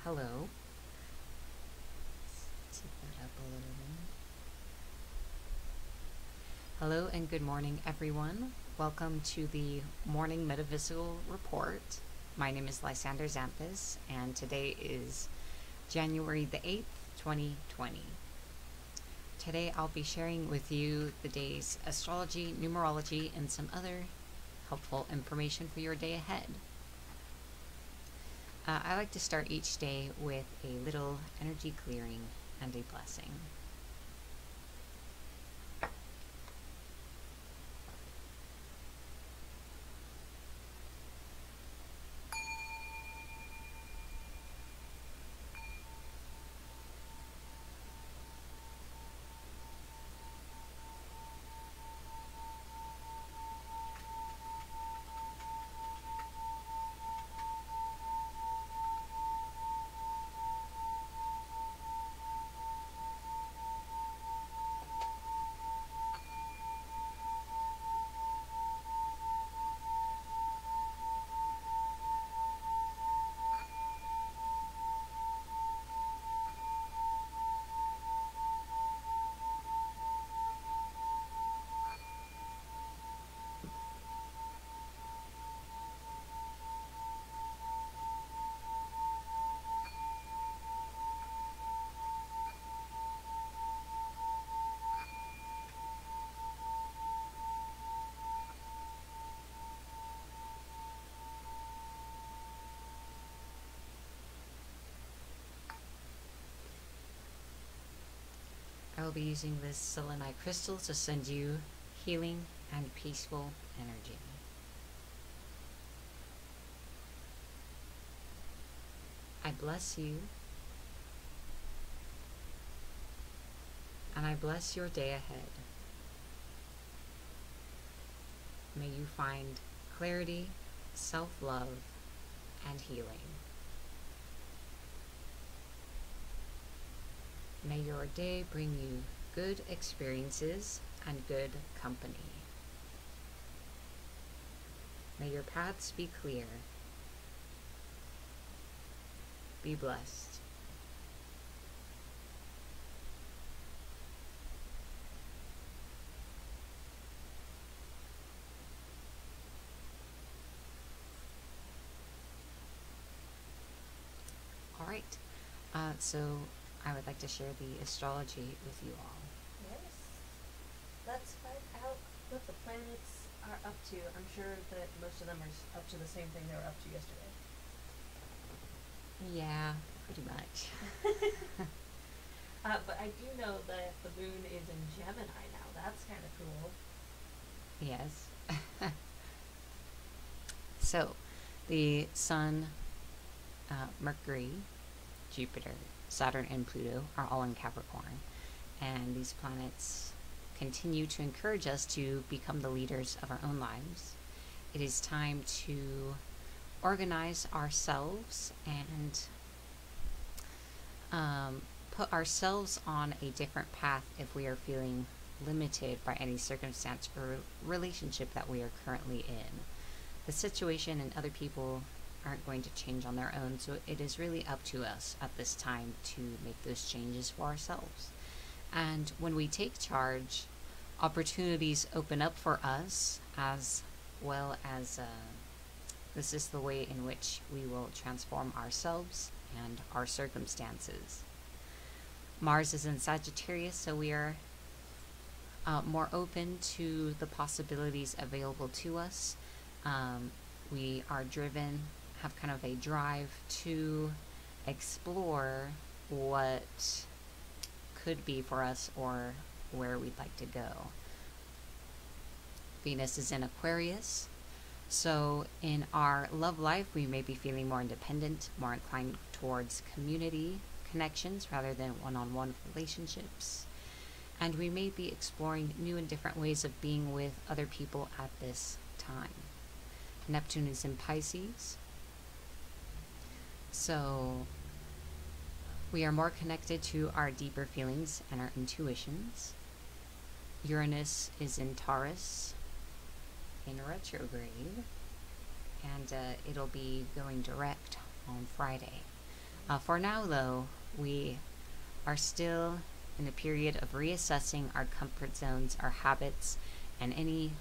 Hello. Let's tip that up a little bit. Hello and good morning, everyone. Welcome to the Morning Metaphysical Report. My name is Lysander Zampis, and today is January the 8th, 2020. Today I'll be sharing with you the day's astrology, numerology, and some other helpful information for your day ahead. I like to start each day with a little energy clearing and a blessing. I will be using this selenite crystal to send you healing and peaceful energy. I bless you, and I bless your day ahead. May you find clarity, self-love, and healing. May your day bring you good experiences and good company. May your paths be clear. Be blessed. All right, so I would like to share the astrology with you all. Yes. Let's find out what the planets are up to. I'm sure that most of them are up to the same thing they were up to yesterday. Yeah, pretty much. But I do know that the moon is in Gemini now. That's kind of cool. Yes. So, the Sun, Mercury, Jupiter, Saturn, and Pluto are all in Capricorn. And these planets continue to encourage us to become the leaders of our own lives. It is time to organize ourselves and put ourselves on a different path if we are feeling limited by any circumstance or relationship that we are currently in. The situation and other people aren't going to change on their own, so it is really up to us at this time to make those changes for ourselves. And when we take charge, opportunities open up for us, as well as this is the way in which we will transform ourselves and our circumstances. Mars is in Sagittarius, so we are more open to the possibilities available to us. We are driven, have kind of a drive to explore what could be for us or where we'd like to go. Venus is in Aquarius, so in our love life we may be feeling more independent, more inclined towards community connections rather than one-on-one relationships, and we may be exploring new and different ways of being with other people at this time. Neptune is in Pisces, so we are more connected to our deeper feelings and our intuitions. Uranus is in Taurus in retrograde, and it'll be going direct on Friday. For now, though, we are still in a period of reassessing our comfort zones, our habits, and any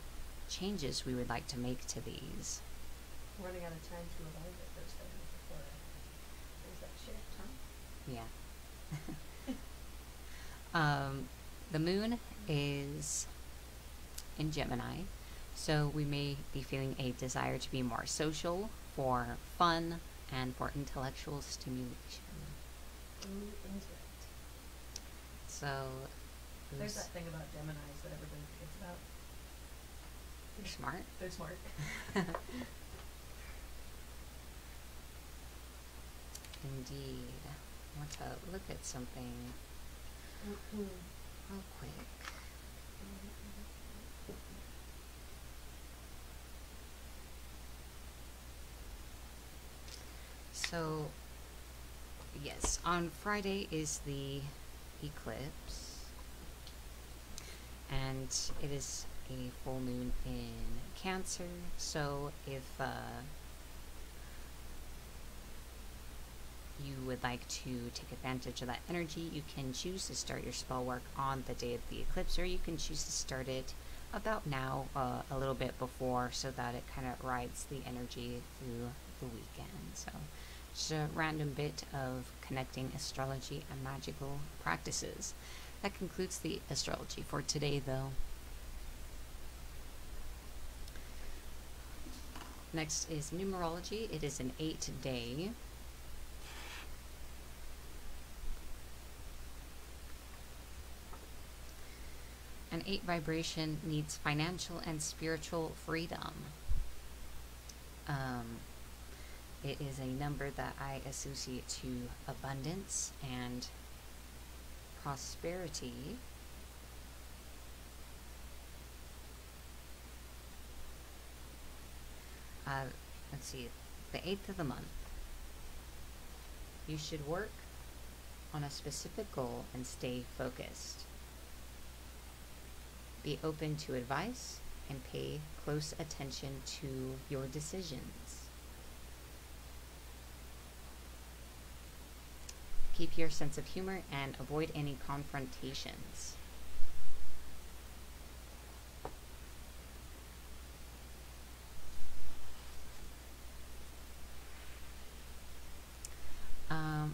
changes we would like to make to these. Running out of time to evaluate those things before there's that shift, huh? Yeah. The moon is in Gemini, so we may be feeling a desire to be more social, for fun, and for intellectual stimulation. Ooh, into it. So there's that thing about Geminis that everybody forgets about. They're smart. They're smart. Indeed. I want to look at something real quick. So, yes, on Friday is the eclipse, and it is a full moon in Cancer. So if you would like to take advantage of that energy, you can choose to start your spell work on the day of the eclipse, or you can choose to start it about now, a little bit before, so that it kind of rides the energy through the weekend. So just a random bit of connecting astrology and magical practices. That concludes the astrology for today, though. Next is numerology. It is an 8-day. An 8 vibration needs financial and spiritual freedom. It is a number that I associate to abundance and prosperity. Let's see, the 8th of the month. You should work on a specific goal and stay focused. Be open to advice and pay close attention to your decisions. Keep your sense of humor and avoid any confrontations.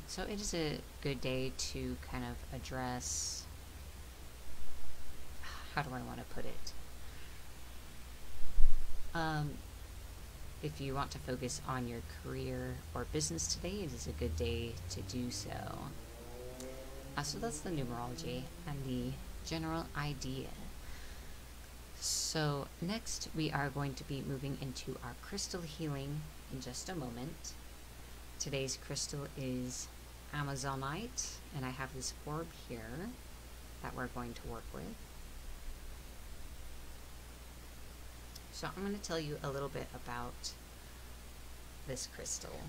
So it is a good day to kind of address, how do I want to put it? If you want to focus on your career or business today, it is a good day to do so. So that's the numerology and the general idea. So next we are going to be moving into our crystal healing in just a moment. Today's crystal is Amazonite, and I have this orb here that we're going to work with. So I'm going to tell you a little bit about this crystal.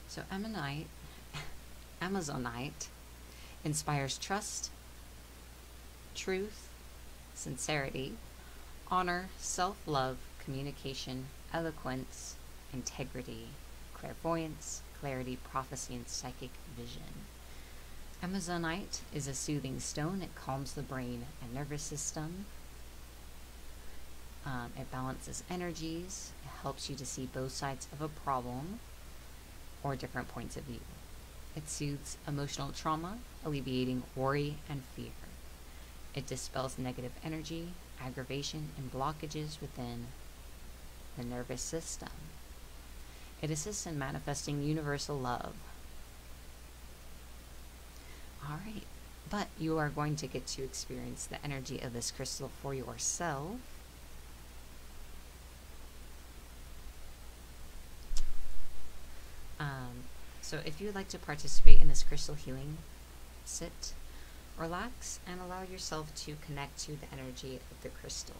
So Amazonite inspires trust, truth, sincerity, honor, self-love, communication, eloquence, integrity, clairvoyance, clarity, prophecy, and psychic vision. Amazonite is a soothing stone. It calms the brain and nervous system. It balances energies. It helps you to see both sides of a problem or different points of view. It soothes emotional trauma, alleviating worry and fear. It dispels negative energy, aggravation, and blockages within the nervous system. It assists in manifesting universal love. Alright, but you are going to get to experience the energy of this crystal for yourself. So if you would like to participate in this crystal healing, sit, relax, and allow yourself to connect to the energy of the crystal.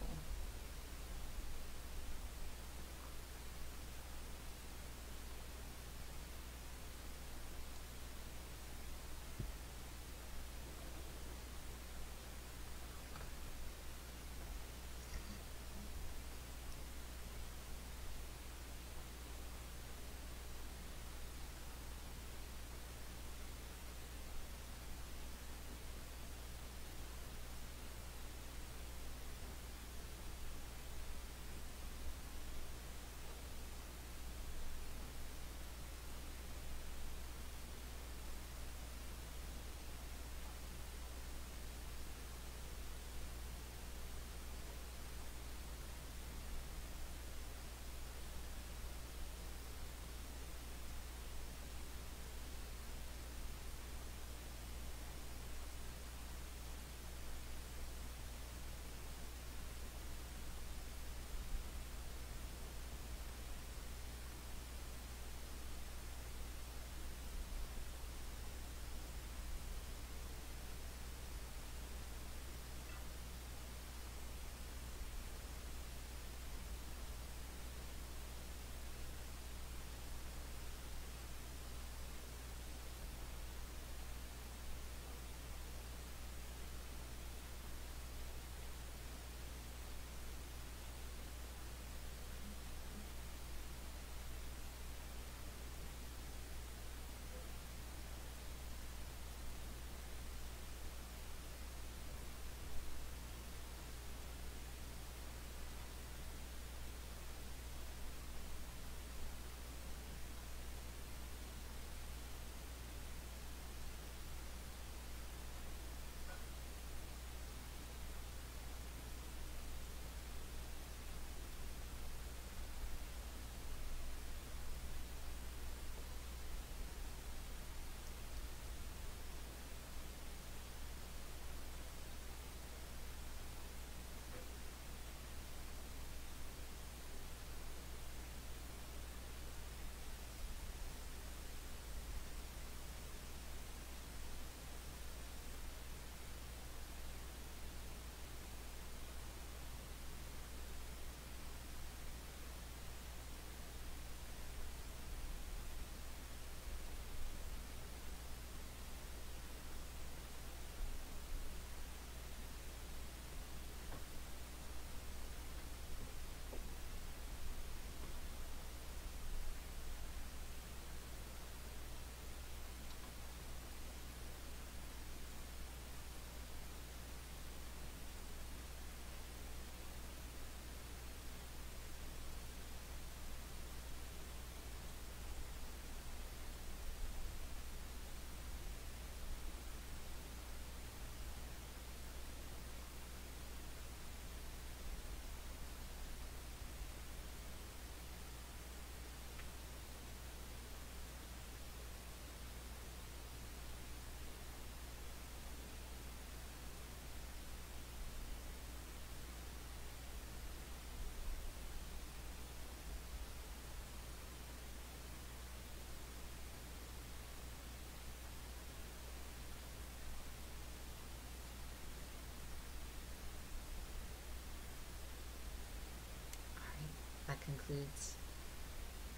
concludes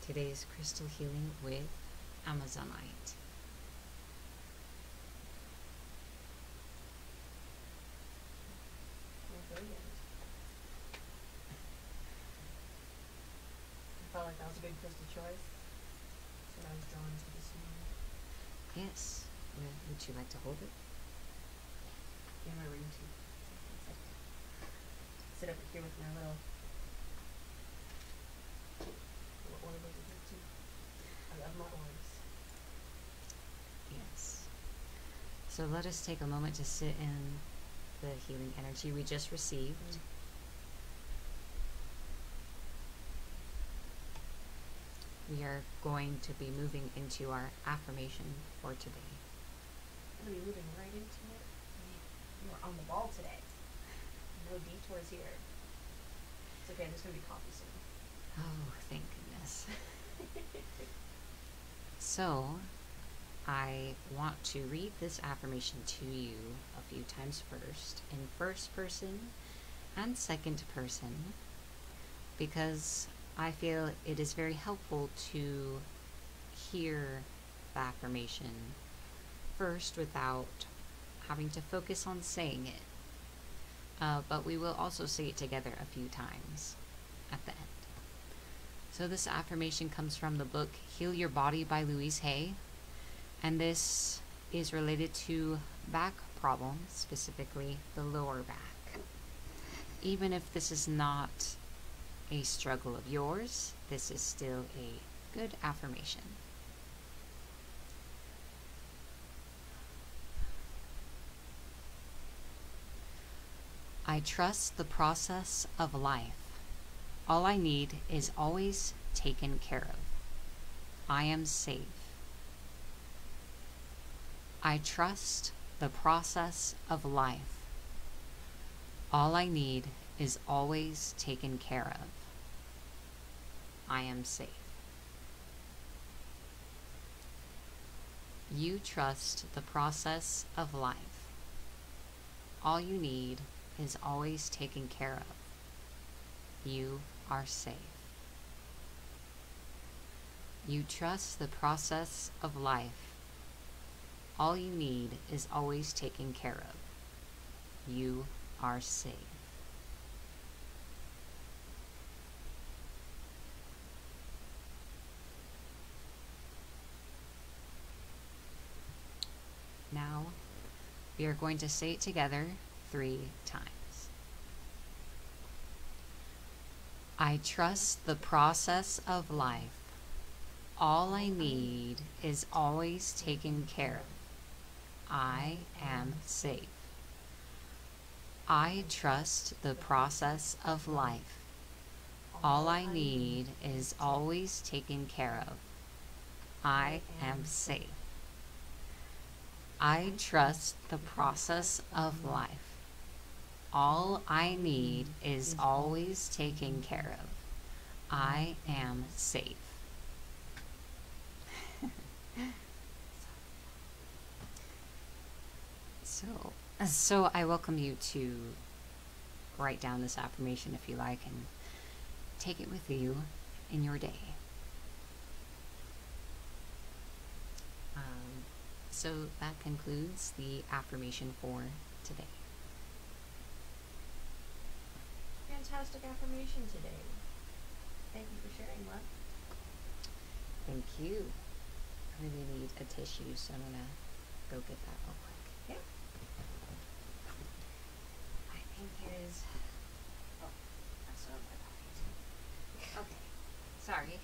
today's crystal healing with Amazonite. Brilliant. I felt like that was a good crystal choice. That's what I was drawn to this morning. Yes. Would you like to hold it? Yeah, my ring too. Sit over here with my little. What orb was it too? I love my orbs. Yes. So let us take a moment to sit in the healing energy we just received. We are going to be moving into our affirmation for today. I'm going to be moving right into it. You are on the ball today. No detours here. It's okay, there's going to be coffee soon. Oh, thank goodness. So, I want to read this affirmation to you a few times first, in first person and second person, because I feel it is very helpful to hear the affirmation first without having to focus on saying it. But we will also say it together a few times at the end. So this affirmation comes from the book Heal Your Body by Louise Hay. And this is related to back problems, specifically the lower back. Even if this is not a struggle of yours, this is still a good affirmation. I trust the process of life. All I need is always taken care of. I am safe. I trust the process of life. All I need is always taken care of. I am safe. You trust the process of life. All you need is always taken care of. You are safe. You trust the process of life. All you need is always taken care of. You are safe. Now, we are going to say it together 3 times. I trust the process of life. All I need is always taken care of. I am safe. I trust the process of life. All I need is always taken care of. I am safe. I trust the process of life. All I need is always taken care of. I am safe. So I welcome you to write down this affirmation if you like and take it with you in your day. So that concludes the affirmation for today. Fantastic affirmation today. Thank you for sharing, love. Thank you. I really need a tissue, so I'm gonna go get that real quick. Yeah. I think it is. Oh, that's not my pocket. Okay, sorry.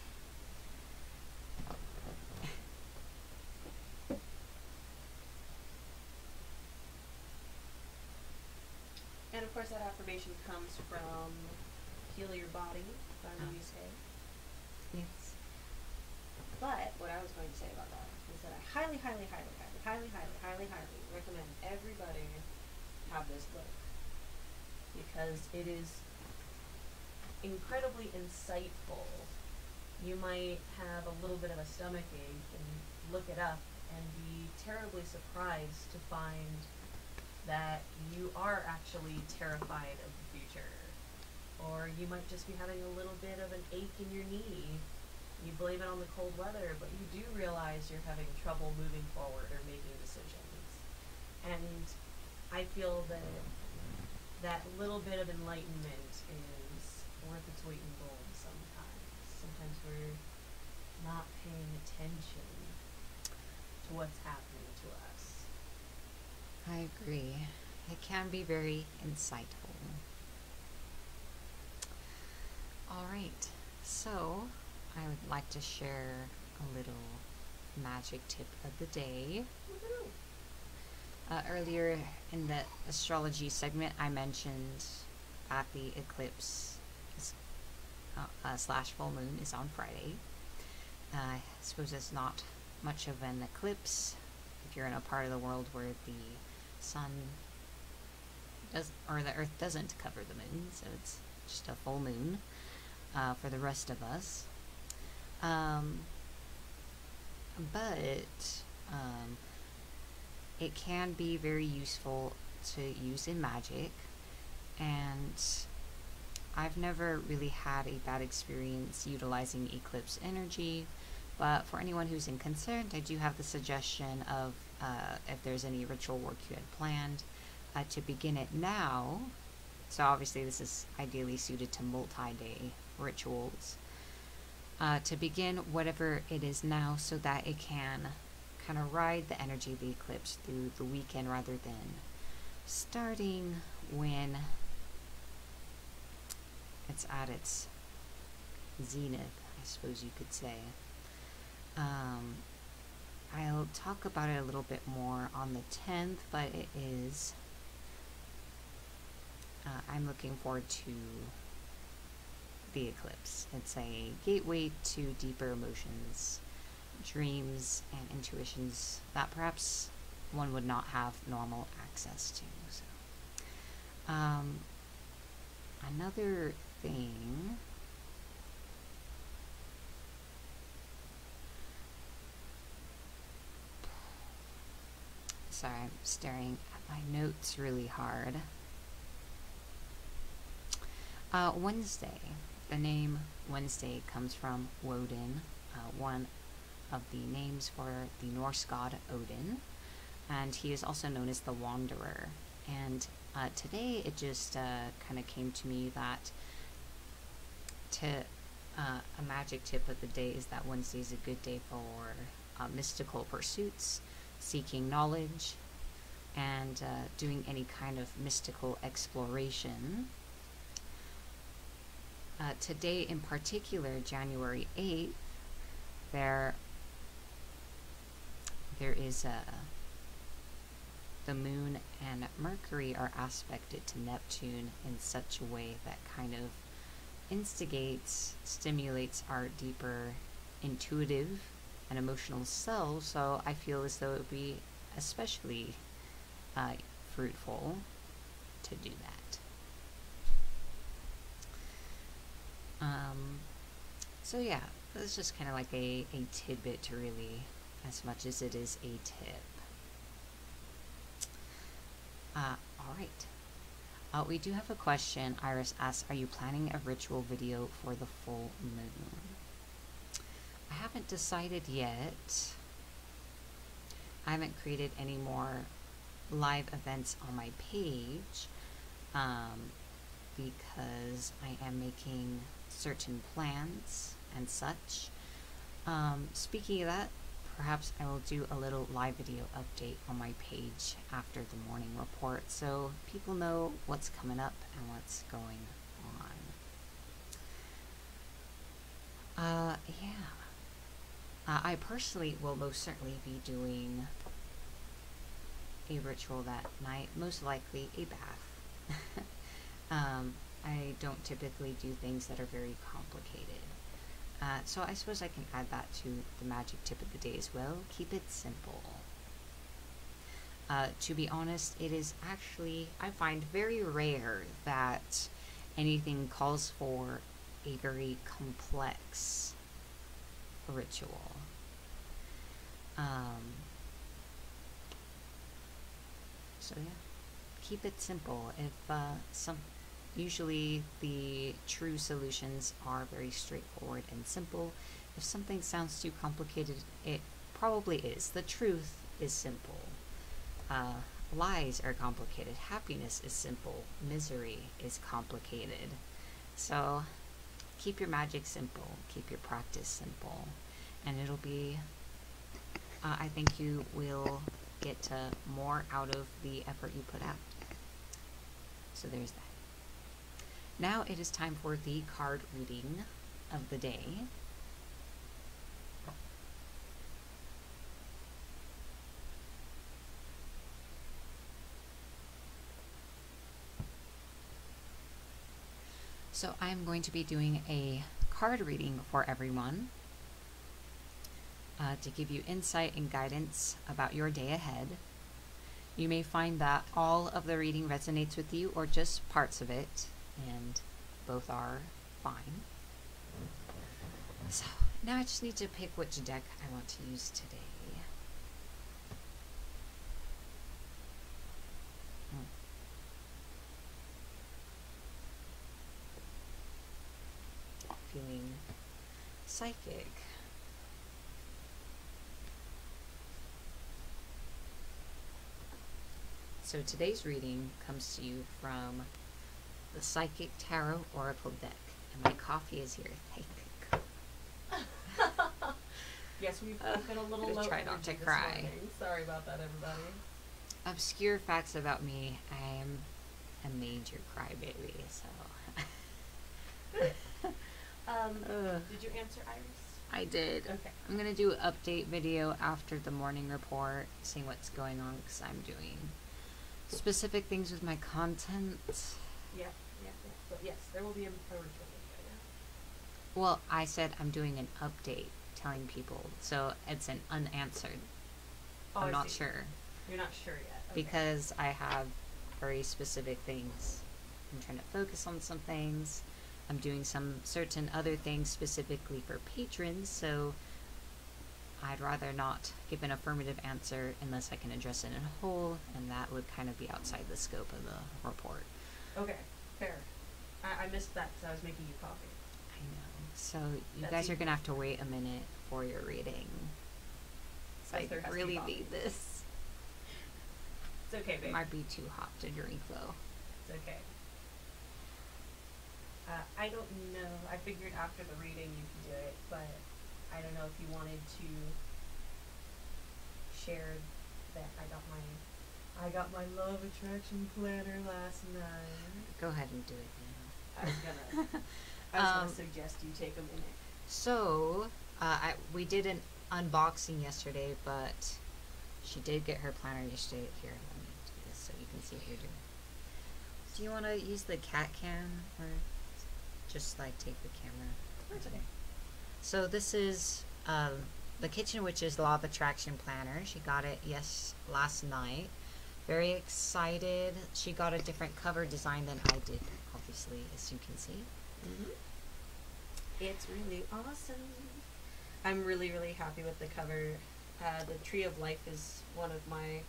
And of course that affirmation comes from Heal Your Body by Louise Hay. Yes. But what I was going to say about that is that I highly recommend everybody have this book, because it is incredibly insightful. You might have a little bit of a stomach ache and look it up and be terribly surprised to find that you are actually terrified of the future. Or you might just be having a little bit of an ache in your knee. You blame it on the cold weather, but you do realize you're having trouble moving forward or making decisions. And I feel that that little bit of enlightenment is worth its weight in gold sometimes. Sometimes we're not paying attention to what's happening to us. I agree. It can be very insightful. All right, so I would like to share a little magic tip of the day. Earlier in the astrology segment, I mentioned that the eclipse slash full moon is on Friday. I suppose it's not much of an eclipse if you're in a part of the world where the sun does, or the earth doesn't cover the moon, so it's just a full moon for the rest of us. But it can be very useful to use in magic, and I've never really had a bad experience utilizing eclipse energy, but for anyone who's concerned, I do have the suggestion of if there's any ritual work you had planned to begin it now. So obviously this is ideally suited to multi-day rituals. To begin whatever it is now so that it can kind of ride the energy of the eclipse through the weekend rather than starting when it's at its zenith, I suppose you could say. I'll talk about it a little bit more on the 10th, but it is I'm looking forward to the eclipse. It's a gateway to deeper emotions, dreams, and intuitions that perhaps one would not have normal access to. So, another thing. Sorry, I'm staring at my notes really hard. Wednesday. The name Wednesday comes from Woden, one of the names for the Norse god Odin, and he is also known as the Wanderer. And today it just kind of came to me that a magic tip of the day is that Wednesday is a good day for mystical pursuits, seeking knowledge, and doing any kind of mystical exploration. Today in particular, January 8th, there is the moon and Mercury are aspected to Neptune in such a way that kind of instigates, stimulates our deeper intuitive and emotional selves, so I feel as though it would be especially fruitful to do that. So yeah, that's just kind of like a tidbit to really, as much as it is a tip. Alright. We do have a question. Iris asks, are you planning a ritual video for the full moon? I haven't decided yet. I haven't created any more live events on my page because I am making certain plans and such. Speaking of that, perhaps I will do a little live video update on my page after the morning report so people know what's coming up and what's going on. I personally will most certainly be doing a ritual that night, most likely a bath. I don't typically do things that are very complicated. So I suppose I can add that to the magic tip of the day as well. Keep it simple. To be honest, it is actually, I find very rare that anything calls for a very complex ritual. So yeah, keep it simple. If Usually the true solutions are very straightforward and simple. If something sounds too complicated, it probably is. The truth is simple. Lies are complicated. Happiness is simple. Misery is complicated. So keep your magic simple. Keep your practice simple. And it'll be, I think you will get more out of the effort you put out. So there's that. Now it is time for the card reading of the day. So I'm going to be doing a card reading for everyone to give you insight and guidance about your day ahead. You may find that all of the reading resonates with you or just parts of it, and both are fine. So now I just need to pick which deck I want to use today. Feeling psychic. So today's reading comes to you from the Psychic Tarot Oracle deck. And my coffee is here. Thank God. Yes, we've been a little low try not to energy cry. this morning. Sorry about that, everybody. Obscure facts about me. I am a major crybaby, so. Did you answer Iris? I did. Okay. I'm going to do an update video after the morning report, seeing what's going on, because I'm doing specific things with my content. Yeah. But yes, there will be a ritual video. Well, I said I'm doing an update, telling people, so it's an unanswered. Oh, I'm I not see. sure. You're not sure yet. Okay. Because I have very specific things. I'm trying to focus on some things. I'm doing some certain other things specifically for patrons, so I'd rather not give an affirmative answer unless I can address it in whole, and that would kind of be outside the scope of the report. Okay, fair. I missed that because I was making you coffee. I know. So you That's guys are easy. going to have to wait a minute for your reading. So Yes, there I has to be really coffee. need this. It's okay, It babe. might be too hot to drink, though. It's okay. I don't know. I figured after the reading you could do it, but I don't know if you wanted to share that I got my love attraction planner last night. Go ahead and do it now. I was gonna suggest you take a minute. So, we did an unboxing yesterday, but she did get her planner yesterday. Here, let me do this so you can see what you're doing. Do you want to use the cat cam, or just like take the camera? That's okay. So this is the Kitchen Witch's Law of Attraction Planner. She got it last night. Very excited. She got a different cover design than I did, obviously, as you can see. Mm-hmm. It's really awesome. I'm really, really happy with the cover. The Tree of Life is one of my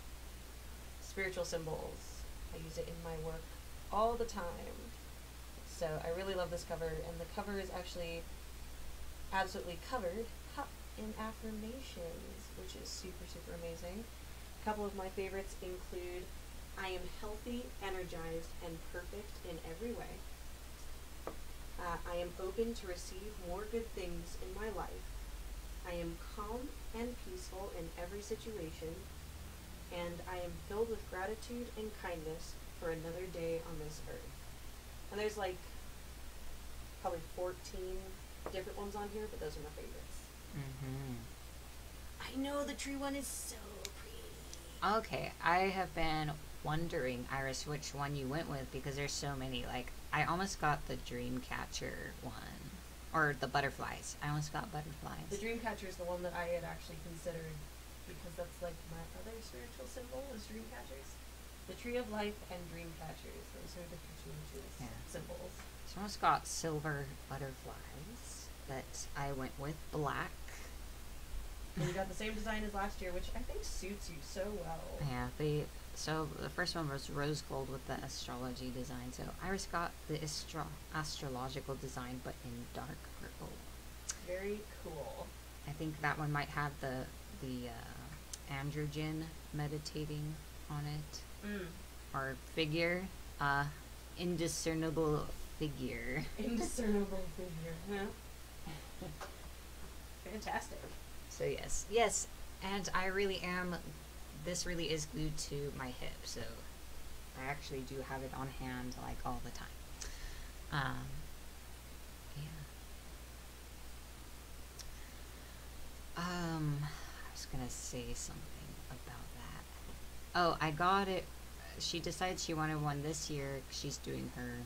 spiritual symbols. I use it in my work all the time. So I really love this cover, and the cover is actually absolutely covered in affirmations, which is super, super amazing. A couple of my favorites include, I am healthy, energized, and perfect in every way. I am open to receive more good things in my life. I am calm and peaceful in every situation. And I am filled with gratitude and kindness for another day on this earth. And there's like probably 14 different ones on here, but those are my favorites. Mm-hmm. I know the tree one is so pretty. Okay, I have been wondering, Iris, which one you went with, because there's so many. Like, I almost got the Dreamcatcher one, or the butterflies. I almost got butterflies. The Dreamcatcher is the one that I had actually considered, because that's like my other spiritual symbol is Dreamcatchers. The Tree of Life and Dreamcatchers, those are the Kitchen Witch's symbols. So I almost got silver butterflies, but I went with black. And you got the same design as last year, which I think suits you so well. Yeah, so the first one was rose gold with the astrology design. So Iris got the astrological design, but in dark purple. Very cool. I think that one might have the androgen meditating on it, or figure, indiscernible figure. Indiscernible figure, huh? Fantastic. So yes, and I really am. This really is glued to my hip, so I actually do have it on hand like all the time. I was gonna say something about that. Oh, I got it. She decided she wanted one this year. She's doing her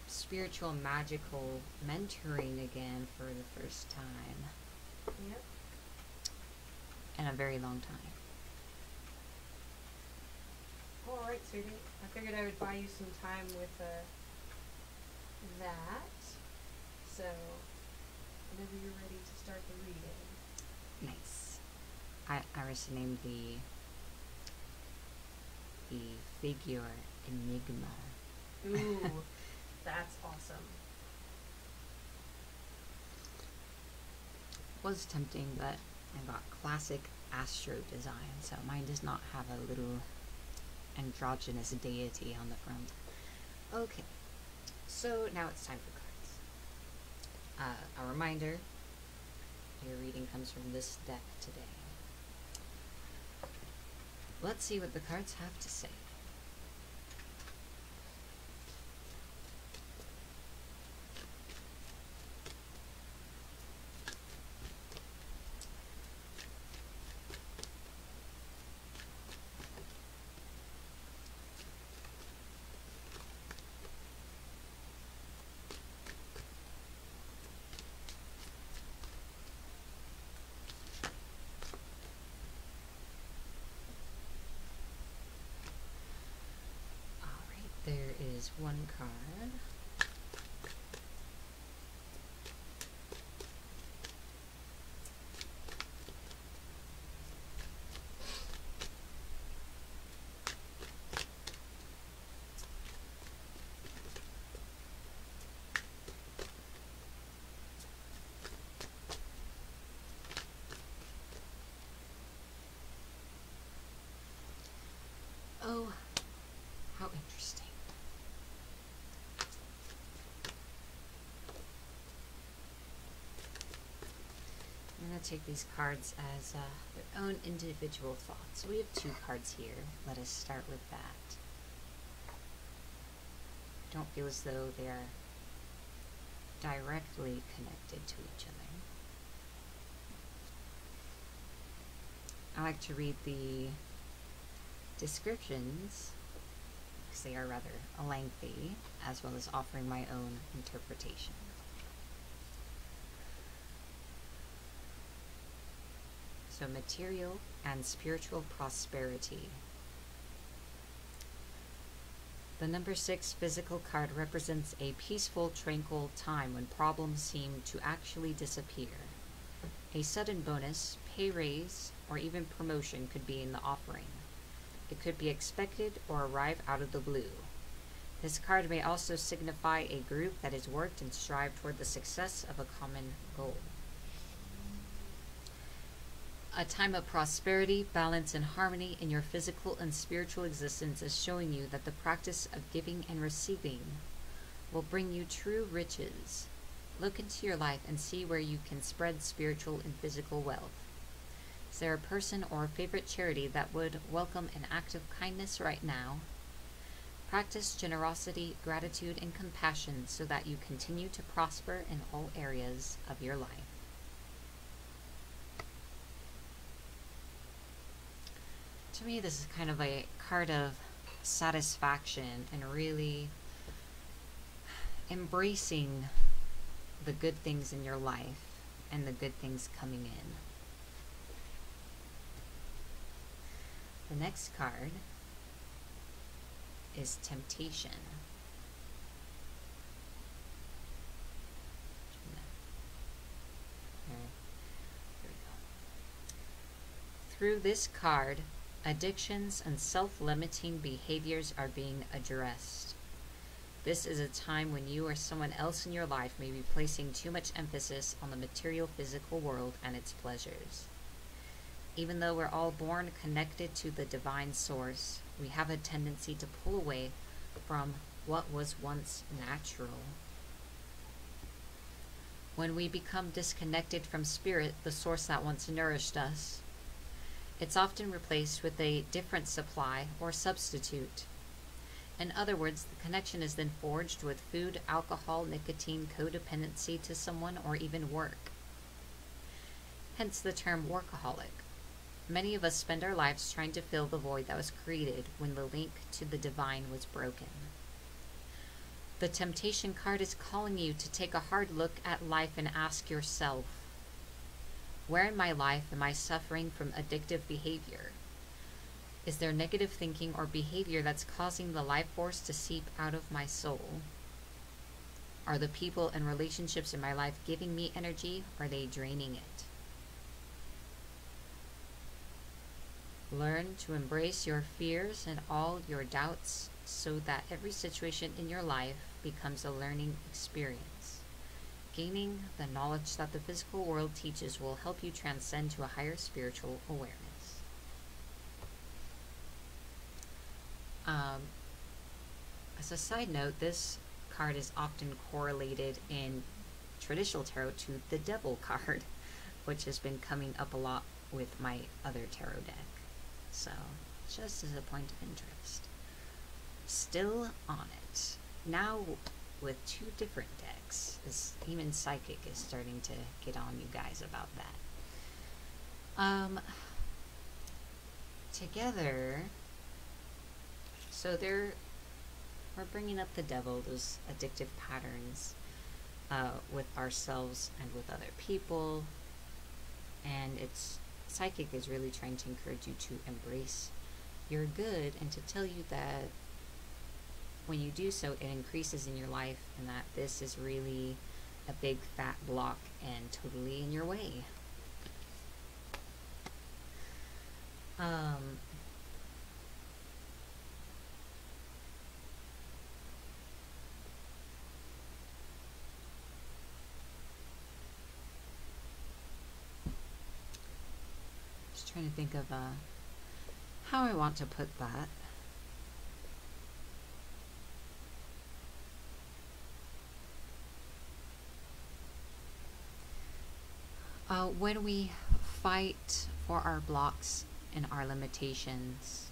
spiritual magical mentoring again for the first time. Yep. In a very long time. Alright, sweetie. I figured I would buy you some time with that. So, whenever you're ready to start the reading. Nice. Iris named the figure Enigma. Ooh, that's awesome. Was tempting, but I got classic astro design, so mine does not have a little androgynous deity on the front. Okay, so now it's time for cards. A reminder, your reading comes from this deck today. Let's see what the cards have to say. There is one card. Oh, how interesting. I'm going to take these cards as their own individual thoughts. So we have two cards here. Let us start with that. Don't feel as though they are directly connected to each other. I like to read the descriptions because they are rather lengthy, as well as offering my own interpretation. So material and spiritual prosperity. The number 6 physical card represents a peaceful, tranquil time when problems seem to actually disappear. A sudden bonus, pay raise, or even promotion could be in the offering. It could be expected or arrive out of the blue. This card may also signify a group that has worked and strived toward the success of a common goal. A time of prosperity, balance, and harmony in your physical and spiritual existence is showing you that the practice of giving and receiving will bring you true riches. Look into your life and see where you can spread spiritual and physical wealth. Is there a person or a favorite charity that would welcome an act of kindness right now? Practice generosity, gratitude, and compassion so that you continue to prosper in all areas of your life. To me, this is kind of a card of satisfaction and really embracing the good things in your life and the good things coming in. The next card is temptation. Through this card, addictions and self-limiting behaviors are being addressed. This is a time when you or someone else in your life may be placing too much emphasis on the material physical world and its pleasures. Even though we're all born connected to the divine source, we have a tendency to pull away from what was once natural. When we become disconnected from spirit, the source that once nourished us, it's often replaced with a different supply or substitute. In other words, the connection is then forged with food, alcohol, nicotine, codependency to someone, or even work. Hence the term workaholic. Many of us spend our lives trying to fill the void that was created when the link to the divine was broken. The temptation card is calling you to take a hard look at life and ask yourself, where in my life am I suffering from addictive behavior? Is there negative thinking or behavior that's causing the life force to seep out of my soul? Are the people and relationships in my life giving me energy, or are they draining it? Learn to embrace your fears and all your doubts so that every situation in your life becomes a learning experience. Gaining the knowledge that the physical world teaches will help you transcend to a higher spiritual awareness. As a side note, this card is often correlated in traditional tarot to the Devil card, which has been coming up a lot with my other tarot deck. So, just as a point of interest. Still on it. Now with two different decks. Even Psychic is starting to get on you guys about that. Together, so we're bringing up the Devil, those addictive patterns with ourselves and with other people, and Psychic is really trying to encourage you to embrace your good and to tell you that when you do so, it increases in your life, and that this is really a big fat block and totally in your way. Just trying to think of how I want to put that. When we fight for our blocks and our limitations,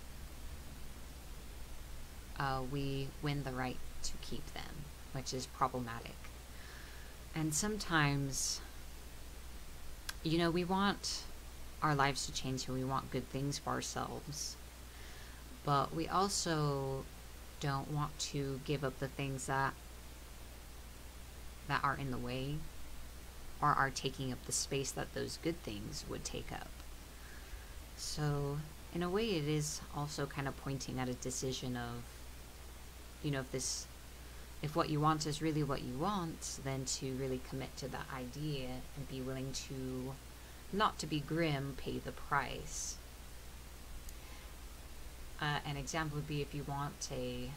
we win the right to keep them, which is problematic. And sometimes, we want our lives to change and we want good things for ourselves, but we also don't want to give up the things that are in the way, or are taking up the space that those good things would take up. So in a way, it is also kind of pointing at a decision of, if what you want is really what you want, then to really commit to the idea and be willing to, not to be grim, pay the price. An example would be if you want to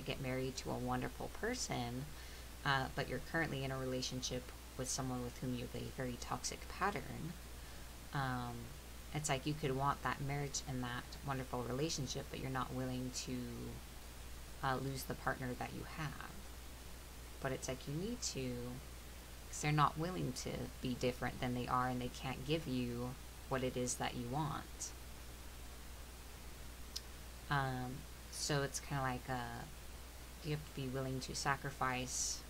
get married to a wonderful person, but you're currently in a relationship with someone with whom you have a very toxic pattern, it's like you could want that marriage and that wonderful relationship, but you're not willing to lose the partner that you have. But it's like you need to, because they're not willing to be different than they are, and they can't give you what it is that you want. So it's kind of like you have to be willing to sacrifice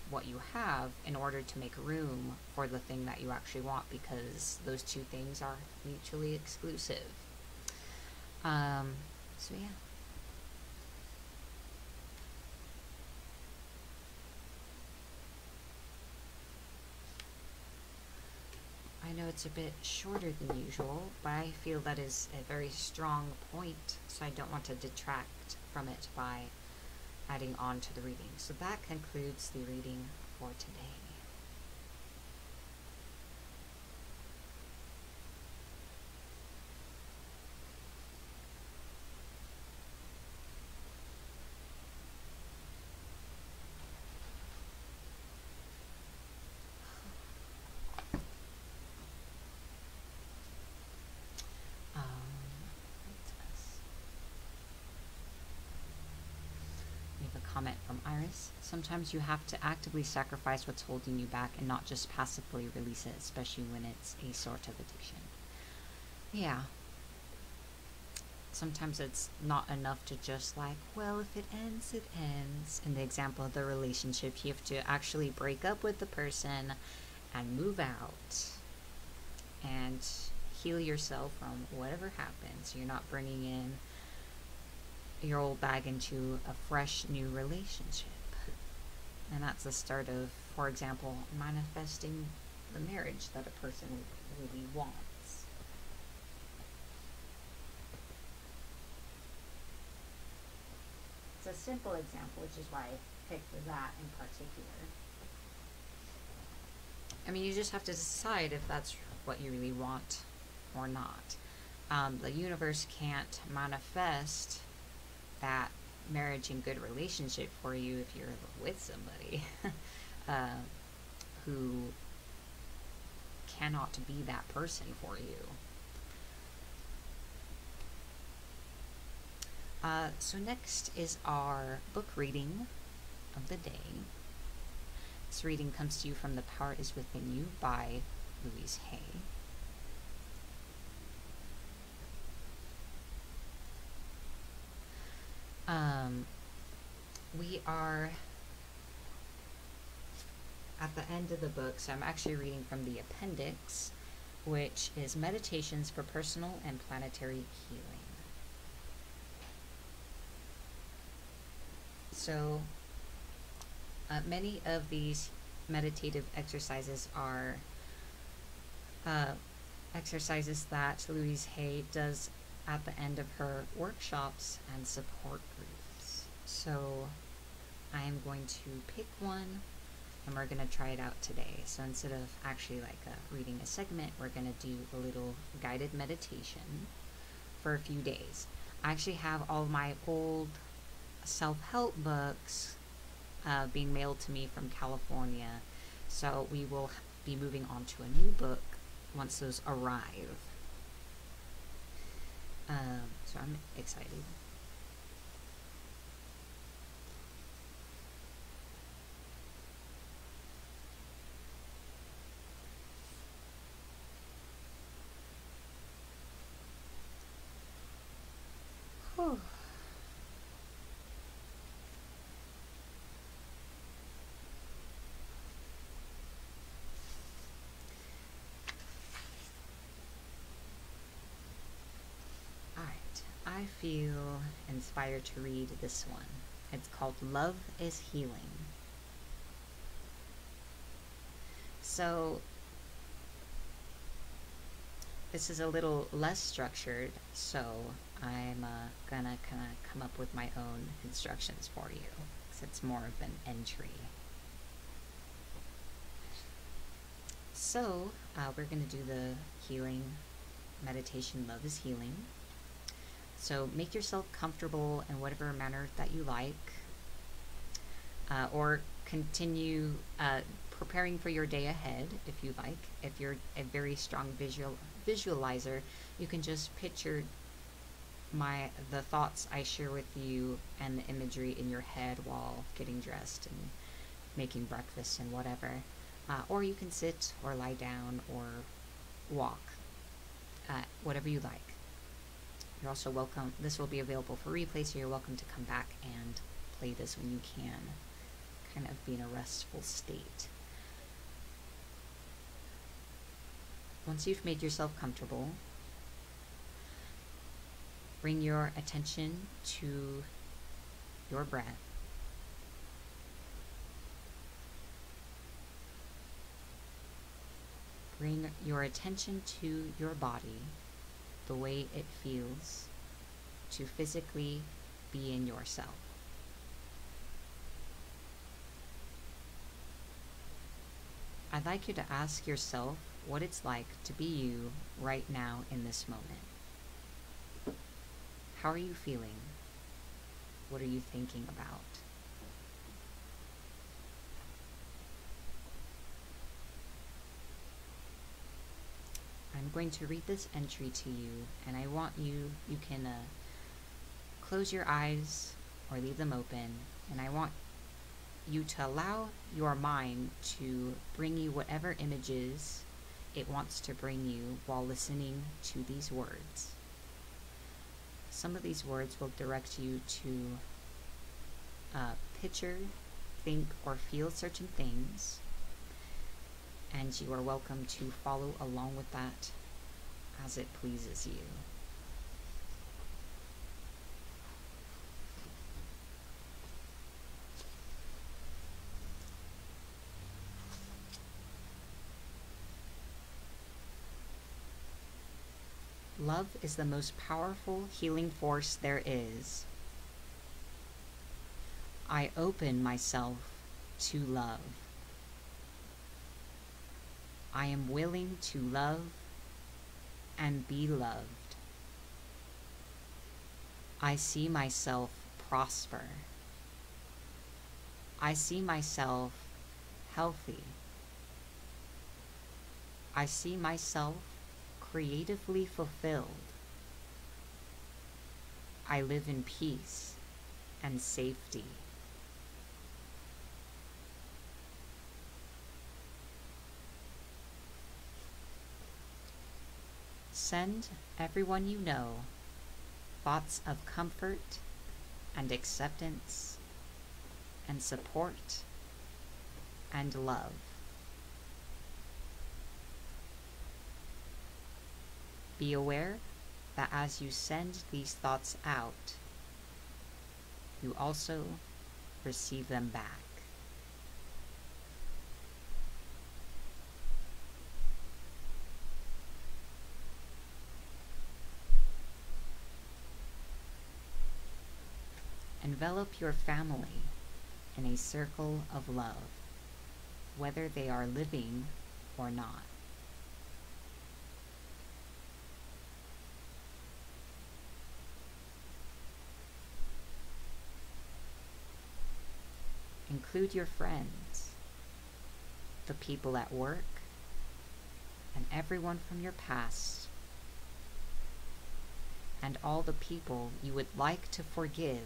what you have in order to make room for the thing that you actually want, because those two things are mutually exclusive. So yeah. I know it's a bit shorter than usual, but I feel that is a very strong point, so I don't want to detract from it by adding on to the reading. So that concludes the reading for today. have a comment from Iris. Sometimes you have to actively sacrifice what's holding you back and not just passively release it, especially when it's a sort of addiction. Yeah. Sometimes it's not enough to just like, well, if it ends, it ends. In the example of the relationship, you have to actually break up with the person and move out and heal yourself from whatever happens. You're not bringing in your old bag into a fresh new relationship. And that's the start of, for example, manifesting the marriage that a person really wants. It's a simple example, which is why I picked that in particular. I mean, you just have to decide if that's what you really want or not. The universe can't manifest that marriage and good relationship for you if you're with somebody who cannot be that person for you. So next is our book reading of the day. This reading comes to you from The Power Is Within You by Louise Hay. We are at the end of the book, so I'm actually reading from the appendix, which is Meditations for Personal and Planetary Healing. So, many of these meditative exercises are exercises that Louise Hay does at the end of her workshops and support groups. So I am going to pick one and we're going to try it out today. So instead of actually like reading a segment, we're going to do a little guided meditation for a few days. I actually have all of my old self-help books being mailed to me from California. So we will be moving on to a new book once those arrive. So I'm excited. Whew. I feel inspired to read this one. It's called Love is Healing. So this is a little less structured, so I'm gonna kind of come up with my own instructions for you, because it's more of an entry. So we're gonna do the healing meditation, Love is Healing. So make yourself comfortable in whatever manner that you like, or continue preparing for your day ahead if you like. If you're a very strong visualizer, you can just picture the thoughts I share with you and the imagery in your head while getting dressed and making breakfast and whatever. Or you can sit or lie down or walk, whatever you like. You're also welcome, this will be available for replay, so you're welcome to come back and play this when you can, kind of be in a restful state. Once you've made yourself comfortable, bring your attention to your breath. Bring your attention to your body, the way it feels to physically be in yourself. I'd like you to ask yourself what it's like to be you right now in this moment. How are you feeling? What are you thinking about? I'm going to read this entry to you, and I want you can close your eyes or leave them open, and I want you to allow your mind to bring you whatever images it wants to bring you while listening to these words. Some of these words will direct you to picture, think, or feel certain things, and you are welcome to follow along with that as it pleases you. Love is the most powerful healing force there is. I open myself to love. I am willing to love and be loved. I see myself prosper. I see myself healthy. I see myself creatively fulfilled. I live in peace and safety. Send everyone you know thoughts of comfort and acceptance and support and love. Be aware that as you send these thoughts out, you also receive them back. Envelop your family in a circle of love, whether they are living or not. Include your friends, the people at work, and everyone from your past, and all the people you would like to forgive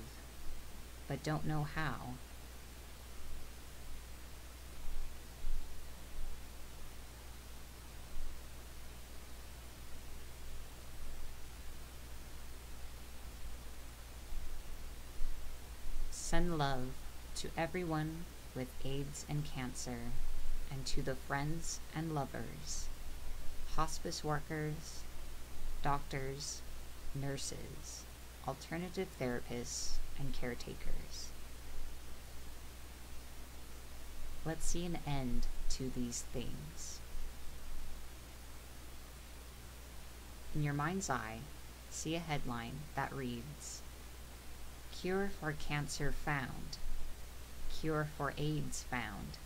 but don't know how. Send love to everyone with AIDS and cancer, and to the friends and lovers, hospice workers, doctors, nurses, alternative therapists, and caretakers. Let's see an end to these things. In your mind's eye, see a headline that reads, "Cure for cancer found. Cure for AIDS found."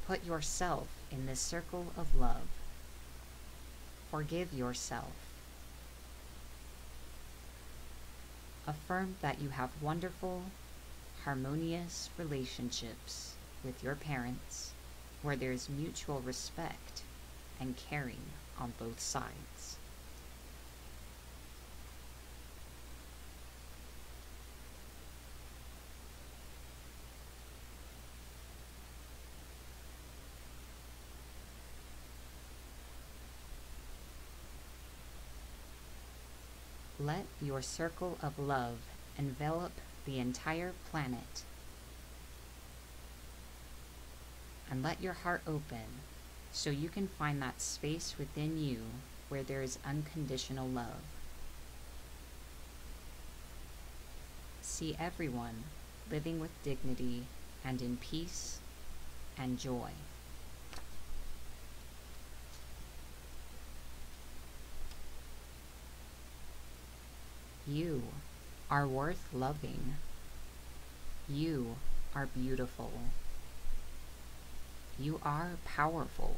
Put yourself in this circle of love. Forgive yourself. Affirm that you have wonderful, harmonious relationships with your parents where there is mutual respect and caring on both sides. Let your circle of love envelop the entire planet, and let your heart open so you can find that space within you where there is unconditional love. See everyone living with dignity and in peace and joy. You are worth loving. You are beautiful. You are powerful.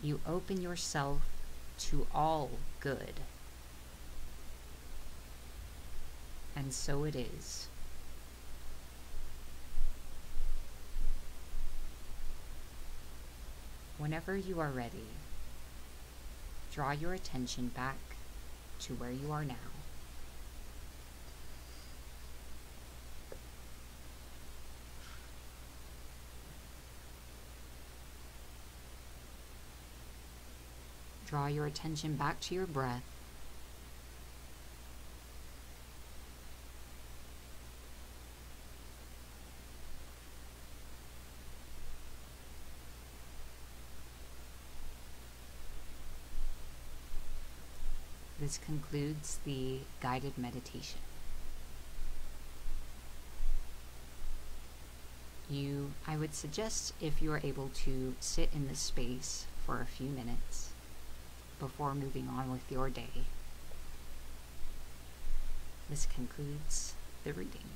You open yourself to all good. And so it is. Whenever you are ready, draw your attention back to where you are now. Draw your attention back to your breath. This concludes the guided meditation. I would suggest, if you are able to, sit in this space for a few minutes before moving on with your day. This concludes the reading.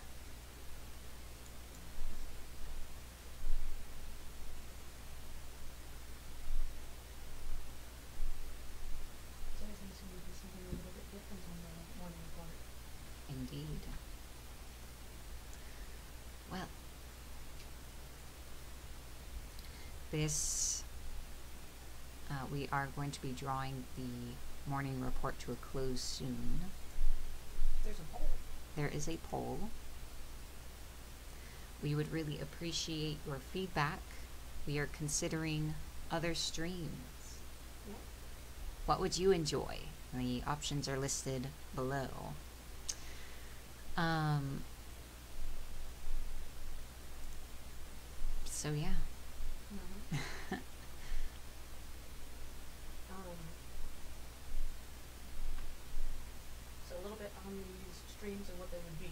Indeed. Well, we are going to be drawing the morning report to a close soon. There's a poll. There is a poll. We would really appreciate your feedback. We are considering other streams. Yeah. What would you enjoy? The options are listed below. So yeah. So a little bit on these streams and what they would be.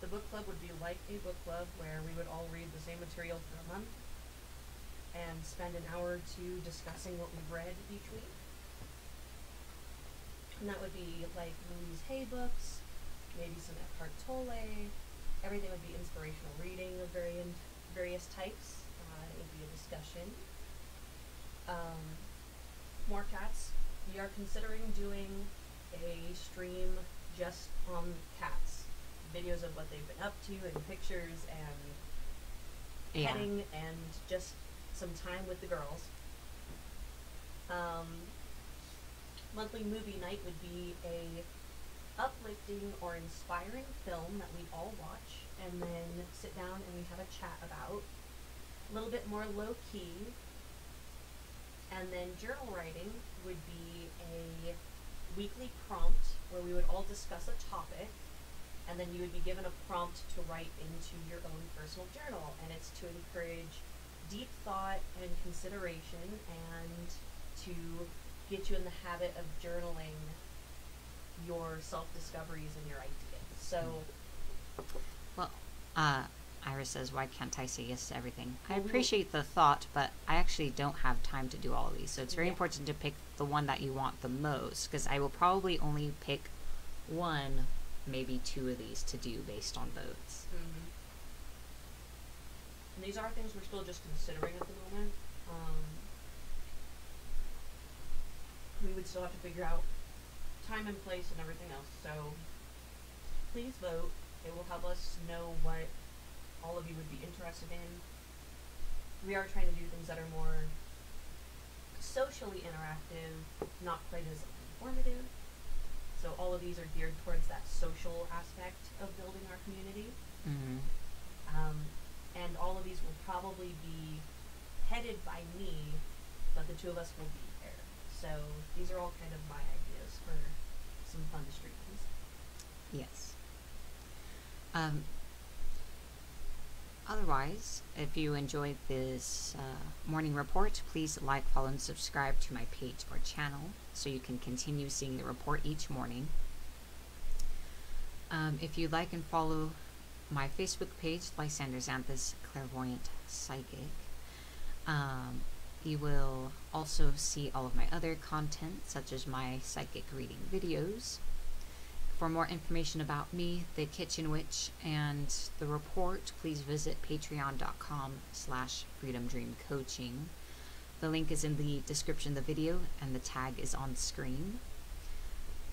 The book club would be like a book club where we would all read the same material for a month and spend an hour or two discussing what we've read each week. And that would be like Louise Hay books, maybe some Eckhart Tolle. Everything would be inspirational reading of various types. It would be a discussion. More cats. We are considering doing a stream just on cats. Videos of what they've been up to and pictures and petting and just some time with the girls. Monthly movie night would be a uplifting or inspiring film that we all watch and then sit down and we have a chat about. A little bit more low key. And then journal writing would be a weekly prompt where we would all discuss a topic and then you would be given a prompt to write into your own personal journal, and it's to encourage deep thought and consideration and to get you in the habit of journaling your self-discoveries and your ideas. So, well, Iris says, why can't I say yes to everything? I appreciate the thought, but I actually don't have time to do all of these. So it's very important to pick the one that you want the most, because I will probably only pick one, maybe two of these to do based on votes. Mm-hmm. And these are things we're still just considering at the moment. We would still have to figure out time and place and everything else. So please vote. It will help us know what all of you would be interested in. We are trying to do things that are more socially interactive, not quite as informative. So all of these are geared towards that social aspect of building our community. Mm-hmm. And all of these will probably be headed by me, but the two of us will be there. So these are all kind of my ideas for some fun streams. Yes. Otherwise, if you enjoyed this morning report, please like, follow, and subscribe to my page or channel so you can continue seeing the report each morning. If you like and follow my Facebook page, Lysander Xanthus Clairvoyant Psychic, you will also see all of my other content, such as my psychic reading videos. For more information about me, the Kitchen Witch, and the report, please visit patreon.com/freedomdreamcoaching. The link is in the description of the video, and the tag is on screen.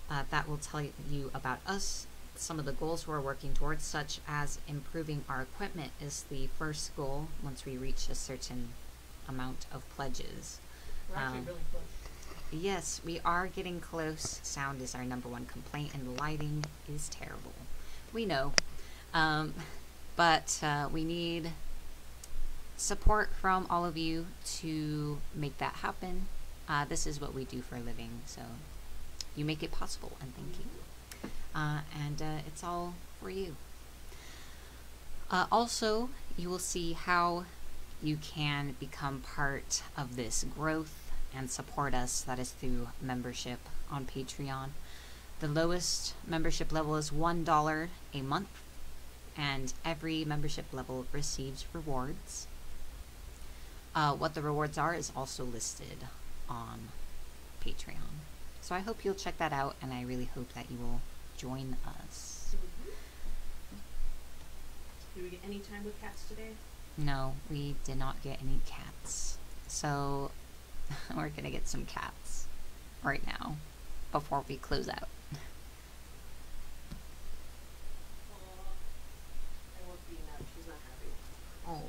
That will tell you about us, some of the goals we're working towards, such as improving our equipment is the first goal once we reach a certain amount of pledges. We're actually really close. yes, we are getting close. Sound is our #1 complaint, and the lighting is terrible. We know. Um, but we need support from all of you to make that happen. This is what we do for a living, so you make it possible, and thank you. And it's all for you. Also, you will see how you can become part of this growth and support us. That is through membership on Patreon. The lowest membership level is $1 a month, and every membership level receives rewards. What the rewards are is also listed on Patreon. So I hope you'll check that out, and I really hope that you will join us. Did we get any time with cats today? No, we did not get any cats. So we're gonna get some cats right now before we close out. I won't be now. She's not happy. Oh,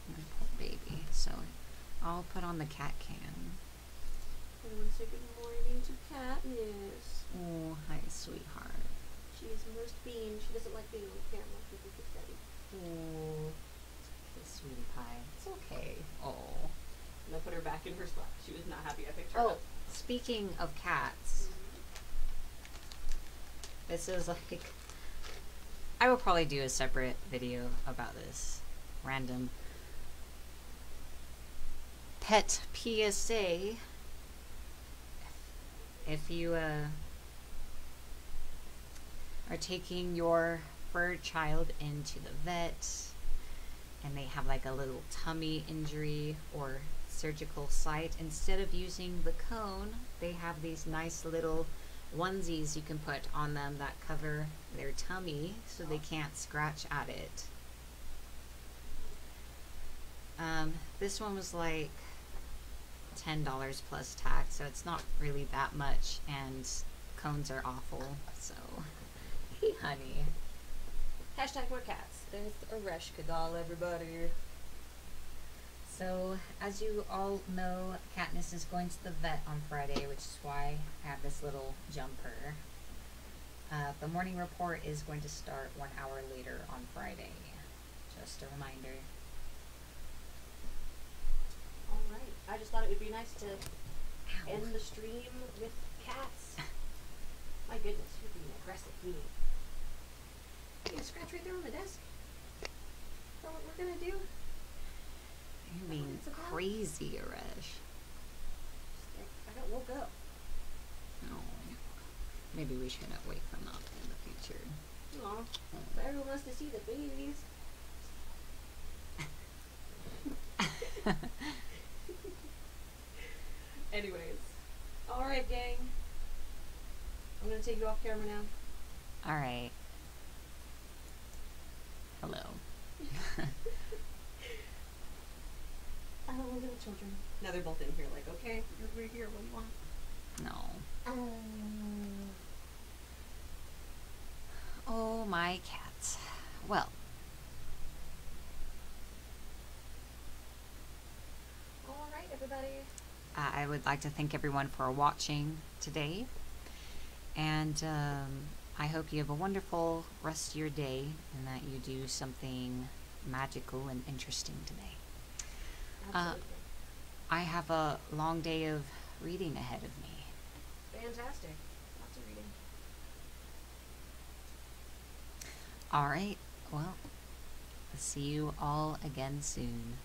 my poor baby. So I'll put on the cat cam. I want to say good morning to Katniss. Oh, hi, sweetheart. She is most bean. She doesn't like being on camera. People get that. Oh, sweetie pie. It's okay. Oh. And I put her back in her spot. She was not happy I picked her Oh, up. speaking of cats, this is like, I will probably do a separate video about this. Random pet PSA. If you are taking your fur child into the vet and they have like a little tummy injury or surgical site, instead of using the cone, they have these nice little onesies you can put on them that cover their tummy so they can't scratch at it. This one was like $10 plus tax, so it's not really that much, and cones are awful, so hey honey. Hashtag more cats. There's a Resh Kadal, everybody. So, as you all know, Katniss is going to the vet on Friday, which is why I have this little jumper. The morning report is going to start 1 hour later on Friday. Just a reminder. Alright. I just thought it would be nice to end the stream with cats. My goodness, you're being aggressive, mean. You're gonna scratch right there on the desk. Is that what we're gonna do? You're being crazy, Arash. I got woke up. Oh, maybe we shouldn't wake them up in the future. Aw. But everyone wants to see the babies. Anyways. Alright, gang. I'm gonna take you off camera now. Alright. Hello. Oh, little children. Now they're both in here like, okay, you're here, what do you want? No. Oh, my cats. Well. Alright, everybody. I would like to thank everyone for watching today. And I hope you have a wonderful rest of your day and that you do something magical and interesting today. Absolutely. I have a long day of reading ahead of me. Fantastic. Lots of reading. Alright, well, see you all again soon.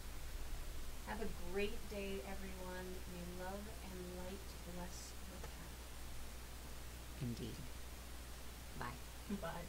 Have a great day, everyone. May love and light bless your path. Indeed. Bye. Bye.